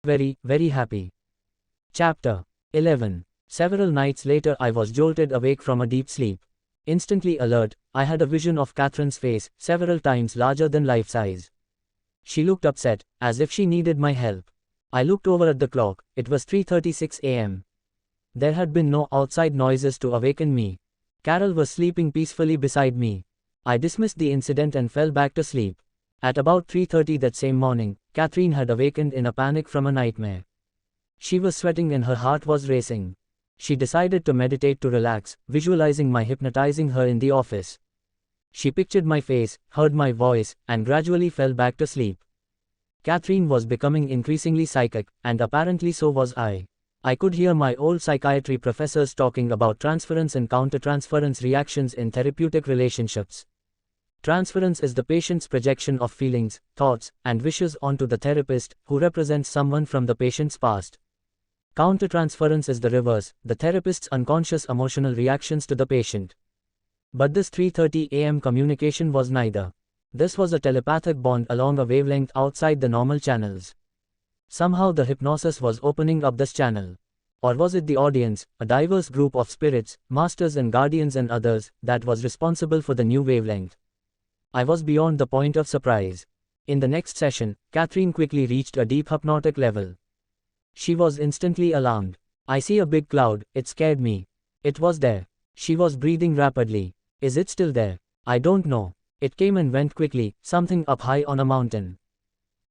very, very happy. Chapter 11. Several nights later I was jolted awake from a deep sleep. Instantly alert, I had a vision of Catherine's face, several times larger than life size. She looked upset, as if she needed my help. I looked over at the clock, it was 3:36 a.m. There had been no outside noises to awaken me. Carol was sleeping peacefully beside me. I dismissed the incident and fell back to sleep. At about 3:30 that same morning, Catherine had awakened in a panic from a nightmare. She was sweating and her heart was racing. She decided to meditate to relax, visualizing my hypnotizing her in the office. She pictured my face, heard my voice, and gradually fell back to sleep. Catherine was becoming increasingly psychic, and apparently so was I. I could hear my old psychiatry professors talking about transference and countertransference reactions in therapeutic relationships. Transference is the patient's projection of feelings, thoughts, and wishes onto the therapist, who represents someone from the patient's past. Countertransference is the reverse, the therapist's unconscious emotional reactions to the patient. But this 3:30 a.m. communication was neither. This was a telepathic bond along a wavelength outside the normal channels. Somehow the hypnosis was opening up this channel. Or was it the audience, a diverse group of spirits, masters and guardians and others, that was responsible for the new wavelength? I was beyond the point of surprise. In the next session, Catherine quickly reached a deep hypnotic level. She was instantly alarmed. I see a big cloud, it scared me. It was there. She was breathing rapidly. Is it still there? I don't know. It came and went quickly, something up high on a mountain.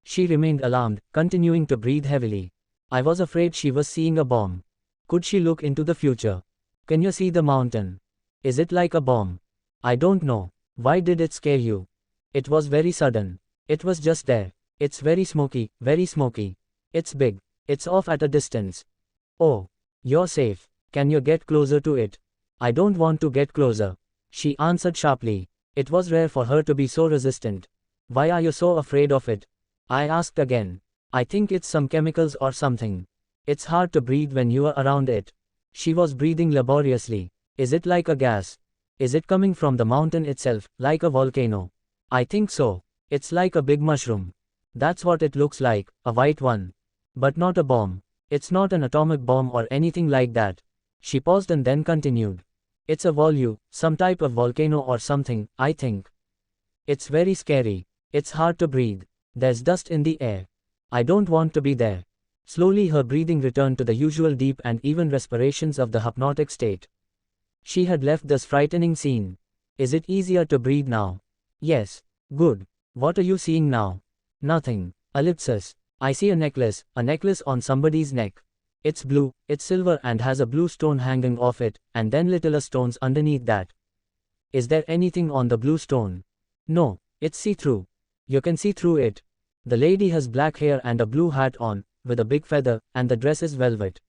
She remained alarmed, continuing to breathe heavily. I was afraid she was seeing a bomb. Could she look into the future? Can you see the mountain? Is it like a bomb? I don't know. Why did it scare you? It was very sudden. It was just there. It's very smoky, very smoky. It's big. It's off at a distance. Oh. You're safe. Can you get closer to it? I don't want to get closer. She answered sharply. It was rare for her to be so resistant. Why are you so afraid of it? I asked again. I think it's some chemicals or something. It's hard to breathe when you are around it. She was breathing laboriously. Is it like a gas? Is it coming from the mountain itself, like a volcano? I think so. It's like a big mushroom. That's what it looks like, a white one. But not a bomb. It's not an atomic bomb or anything like that. She paused and then continued. It's a some type of volcano or something, I think. It's very scary. It's hard to breathe. There's dust in the air. I don't want to be there. Slowly her breathing returned to the usual deep and even respirations of the hypnotic state. She had left this frightening scene. Is it easier to breathe now? Yes. Good. What are you seeing now? Nothing. Ellipsis. I see a necklace on somebody's neck. It's blue, it's silver and has a blue stone hanging off it, and then littler stones underneath that. Is there anything on the blue stone? No, it's see-through. You can see through it. The lady has black hair and a blue hat on, with a big feather, and the dress is velvet.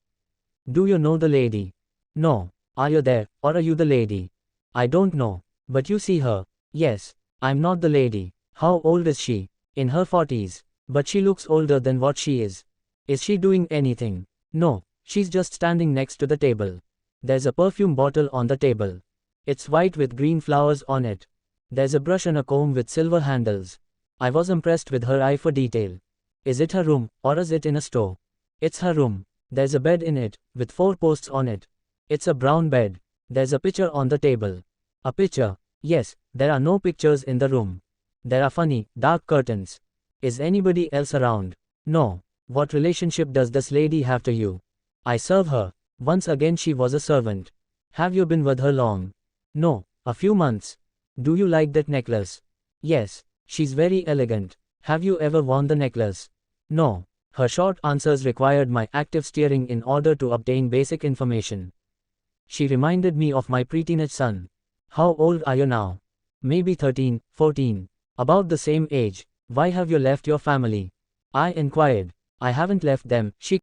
Do you know the lady? No. Are you there, or are you the lady? I don't know. But you see her. Yes. I'm not the lady. How old is she? In her 40s. But she looks older than what she is. Is she doing anything? No. She's just standing next to the table. There's a perfume bottle on the table. It's white with green flowers on it. There's a brush and a comb with silver handles. I was impressed with her eye for detail. Is it her room, or is it in a store? It's her room. There's a bed in it, with 4 posts on it. It's a brown bed. There's a picture on the table. A picture? Yes, there are no pictures in the room. There are funny, dark curtains. Is anybody else around? No. What relationship does this lady have to you? I serve her. Once again she was a servant. Have you been with her long? No, a few months. Do you like that necklace? Yes. She's very elegant. Have you ever worn the necklace? No. Her short answers required my active steering in order to obtain basic information. She reminded me of my pre-teenage son. How old are you now? Maybe 13, 14. About the same age. Why have you left your family? I inquired. I haven't left them, she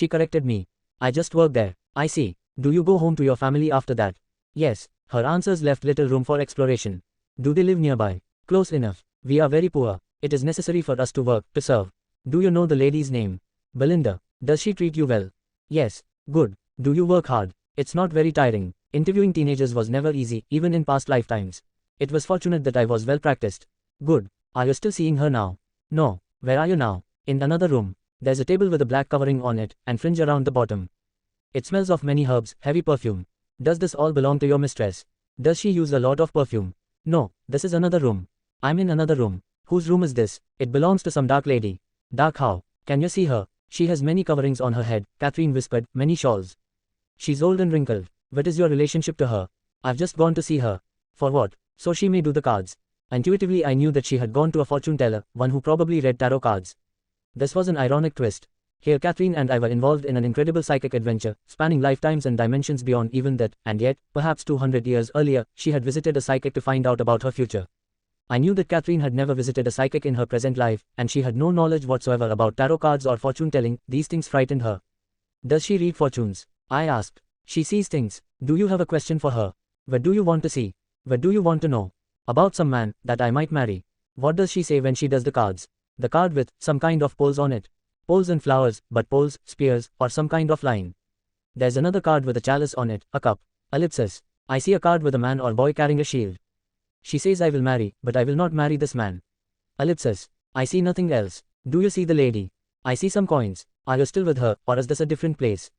corrected me. I just work there. I see. Do you go home to your family after that? Yes. Her answers left little room for exploration. Do they live nearby? Close enough. We are very poor. It is necessary for us to work, to serve. Do you know the lady's name? Belinda. Does she treat you well? Yes. Good. Do you work hard? It's not very tiring. Interviewing teenagers was never easy, even in past lifetimes. It was fortunate that I was well practiced. Good. Are you still seeing her now? No. Where are you now? In another room. There's a table with a black covering on it, and fringe around the bottom. It smells of many herbs, heavy perfume. Does this all belong to your mistress? Does she use a lot of perfume? No, this is another room. I'm in another room. Whose room is this? It belongs to some dark lady. Dark how? Can you see her? She has many coverings on her head, Catherine whispered, many shawls. She's old and wrinkled. What is your relationship to her? I've just gone to see her. For what? So she may do the cards. Intuitively I knew that she had gone to a fortune teller, one who probably read tarot cards. This was an ironic twist. Here Catherine and I were involved in an incredible psychic adventure, spanning lifetimes and dimensions beyond even that, and yet, perhaps 200 years earlier, she had visited a psychic to find out about her future. I knew that Catherine had never visited a psychic in her present life, and she had no knowledge whatsoever about tarot cards or fortune telling. These things frightened her. Does she read fortunes? I asked. She sees things. Do you have a question for her? What do you want to see? What do you want to know? About some man that I might marry. What does she say when she does the cards? The card with some kind of poles on it. Poles and flowers, but poles, spears, or some kind of line. There's another card with a chalice on it, a cup. Ellipsis. I see a card with a man or boy carrying a shield. She says I will marry, but I will not marry this man. Ellipsis. I see nothing else. Do you see the lady? I see some coins. Are you still with her, or is this a different place?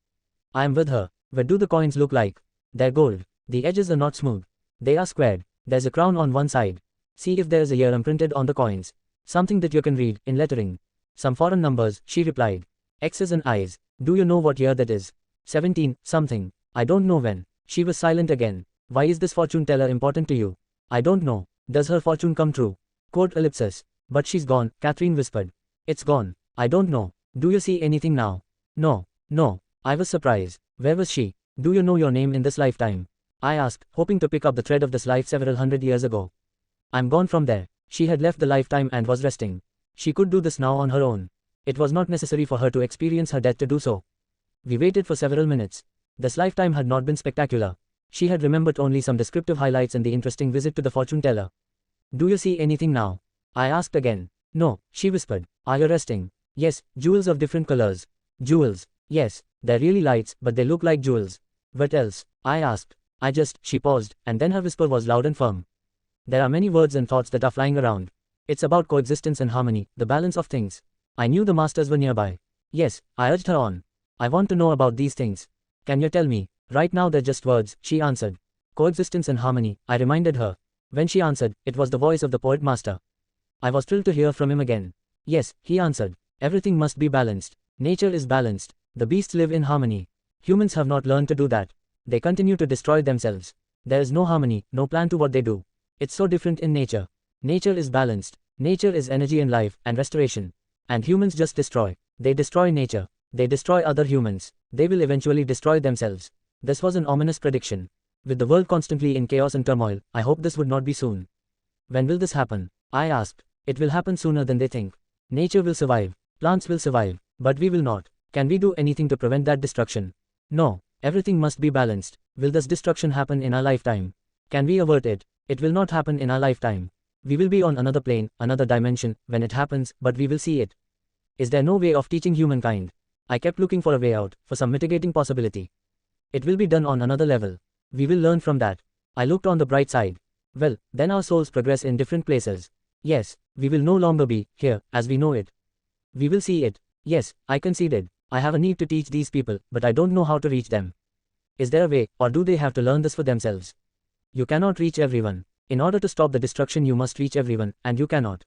I am with her. What do the coins look like? They're gold. The edges are not smooth. They are squared. There's a crown on one side. See if there's a year imprinted on the coins. Something that you can read, in lettering. Some foreign numbers, she replied. X's and I's. Do you know what year that is? 17, something. I don't know when. She was silent again. Why is this fortune teller important to you? I don't know. Does her fortune come true? Quote ellipsis. But she's gone, Catherine whispered. It's gone. I don't know. Do you see anything now? No. No. I was surprised. Where was she? Do you know your name in this lifetime? I asked, hoping to pick up the thread of this life several hundred years ago. I'm gone from there. She had left the lifetime and was resting. She could do this now on her own. It was not necessary for her to experience her death to do so. We waited for several minutes. This lifetime had not been spectacular. She had remembered only some descriptive highlights and the interesting visit to the fortune teller. Do you see anything now? I asked again. No, she whispered. Are you resting? Yes, jewels of different colors. Jewels. Yes, they're really lights, but they look like jewels. What else? I asked. She paused, and then her whisper was loud and firm. There are many words and thoughts that are flying around. It's about coexistence and harmony, the balance of things. I knew the masters were nearby. Yes, I urged her on. I want to know about these things. Can you tell me? Right now they're just words, she answered. Coexistence and harmony, I reminded her. When she answered, it was the voice of the poet master. I was thrilled to hear from him again. Yes, he answered. Everything must be balanced. Nature is balanced. The beasts live in harmony. Humans have not learned to do that. They continue to destroy themselves. There is no harmony, no plan to what they do. It's so different in nature. Nature is balanced. Nature is energy and life, and restoration. And humans just destroy. They destroy nature. They destroy other humans. They will eventually destroy themselves. This was an ominous prediction. With the world constantly in chaos and turmoil, I hope this would not be soon. When will this happen? I asked. It will happen sooner than they think. Nature will survive. Plants will survive. But we will not. Can we do anything to prevent that destruction? No. Everything must be balanced. Will this destruction happen in our lifetime? Can we avert it? It will not happen in our lifetime. We will be on another plane, another dimension, when it happens, but we will see it. Is there no way of teaching humankind? I kept looking for a way out, for some mitigating possibility. It will be done on another level. We will learn from that. I looked on the bright side. Well, then our souls progress in different places. Yes, we will no longer be here, as we know it. We will see it. Yes, I conceded. I have a need to teach these people, but I don't know how to reach them. Is there a way, or do they have to learn this for themselves? You cannot reach everyone. In order to stop the destruction you must reach everyone, and you cannot.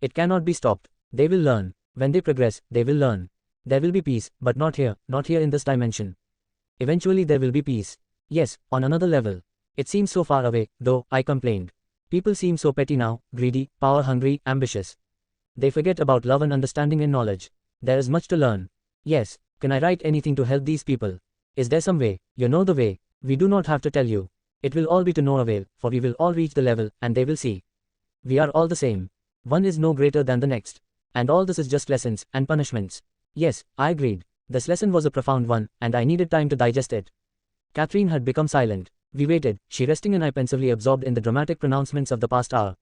It cannot be stopped. They will learn. When they progress, they will learn. There will be peace, but not here in this dimension. Eventually there will be peace. Yes, on another level. It seems so far away, though, I complained. People seem so petty now, greedy, power-hungry, ambitious. They forget about love and understanding and knowledge. There is much to learn. Yes, can I write anything to help these people? Is there some way? You know the way. We do not have to tell you. It will all be to no avail, for we will all reach the level, and they will see. We are all the same. One is no greater than the next. And all this is just lessons, and punishments. Yes, I agreed. This lesson was a profound one, and I needed time to digest it. Catherine had become silent. We waited, she resting and I pensively absorbed in the dramatic pronouncements of the past hour.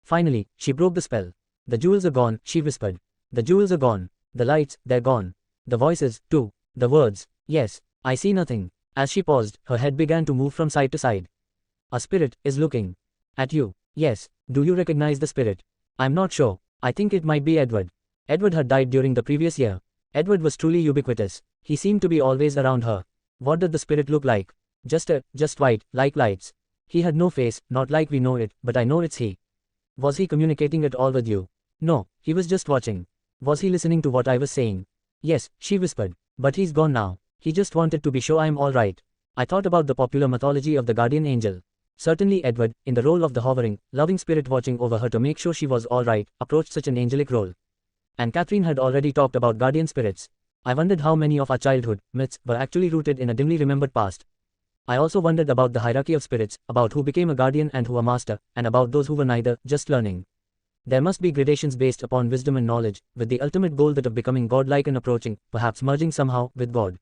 Finally, she broke the spell. The jewels are gone, she whispered. The jewels are gone. The lights, they're gone. The voices, too. The words, yes, I see nothing. As she paused, her head began to move from side to side. A spirit is looking at you. Yes, do you recognize the spirit? I'm not sure. I think it might be Edward. Edward had died during the previous year. Edward was truly ubiquitous. He seemed to be always around her. What did the spirit look like? Just white, like lights. He had no face, not like we know it, but I know it's he. Was he communicating at all with you? No, he was just watching. Was he listening to what I was saying? Yes, she whispered. But he's gone now. He just wanted to be sure I'm alright. I thought about the popular mythology of the guardian angel. Certainly Edward, in the role of the hovering, loving spirit watching over her to make sure she was alright, approached such an angelic role. And Catherine had already talked about guardian spirits. I wondered how many of our childhood myths were actually rooted in a dimly remembered past. I also wondered about the hierarchy of spirits, about who became a guardian and who a master, and about those who were neither, just learning. There must be gradations based upon wisdom and knowledge, with the ultimate goal that of becoming godlike and approaching, perhaps merging somehow, with God.